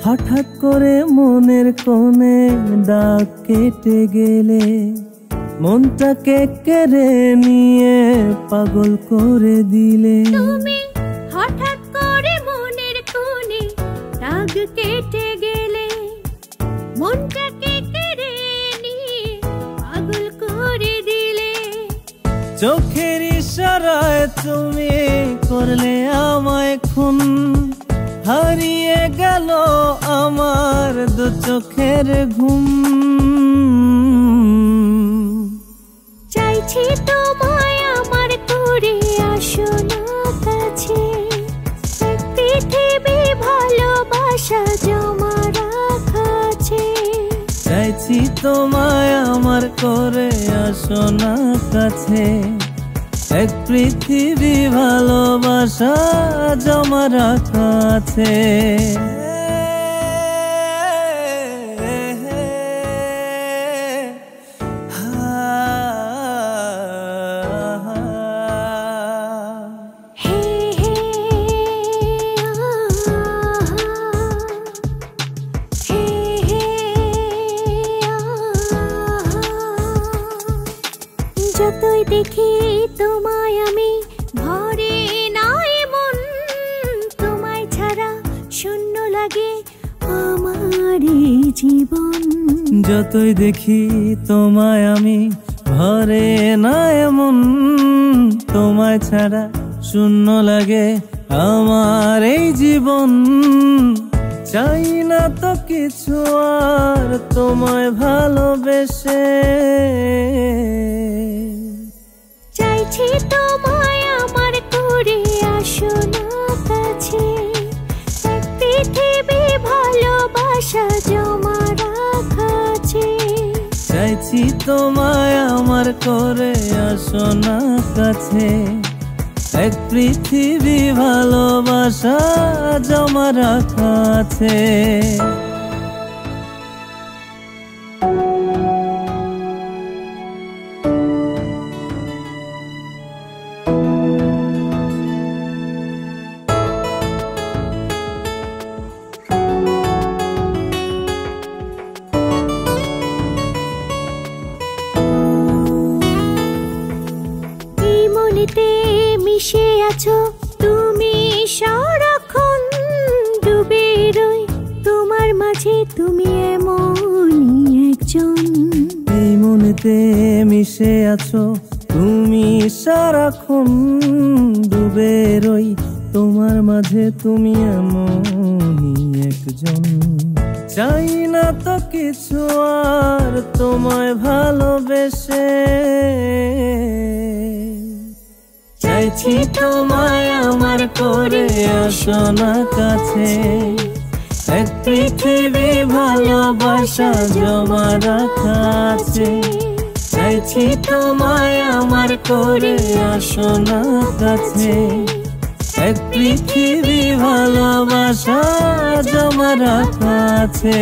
হঠাৎ করে মনের কোণে দাগ কেটে গেলে মনটাকে কেড়ে নিয়ে পাগল করে দিলে। তুমি হঠাৎ করে মনের কোণে দাগ কেটে গেলে মনটাকে কেড়ে নিয়ে পাগল করে দিলে। চোখের ইশারায় তুমি করলে আমায় খুন, হারিয়ে গেল আমার দু চোখের ঘুম। চাইছি তোমায় আমার করে আসো না কাছে, পৃথিবী ভালোবাসা জমা রাখা আছে। চাইছি তোমায় আমার করে আসো না কাছে, এক পৃথিবী ভালোবাসা জমা রাখা আছে। যতই দেখি তোমায় আমি ভরে নাই মন, তোমায় ছাড়া শূন্য লাগে আমার জীবন। যতই দেখি তোমায় আমি ভরে নাই মন, তোমায় ছাড়া শূন্য লাগে আমার এই জীবন। চাই না তো কিছু আর তোমায় ভালোবেসে, চাইছি তোমায় আমার করে আসো না কাছে, পৃথিবী ভালোবাসা জমা রাখা আছে। চাইছি তোমায় আমার করে আসো না কাছে, এক পৃথিবী ভালোবাসা জমা রাখা আছে। মিশে আছো তুমি সারাক্ষণ, ডুবে রই তোমার মাঝে তুমি এমনই একজন। এই মনেতে মিশে আছো তুমি সারাক্ষণ, ডুবে রই তোমার মাঝে তুমি এমনই একজন। চাই না তো কিছু আর তোমায় ভালোবেসে, চাইছি তোমায় আমার করে আসো না কাছে, এক পৃথিবী ভালোবাসা জমা রাখা আছে। চাইছি তোমায় আমার করে আসো না কাছে, এক পৃথিবী ভালোবাসা জমা রাখা আছে।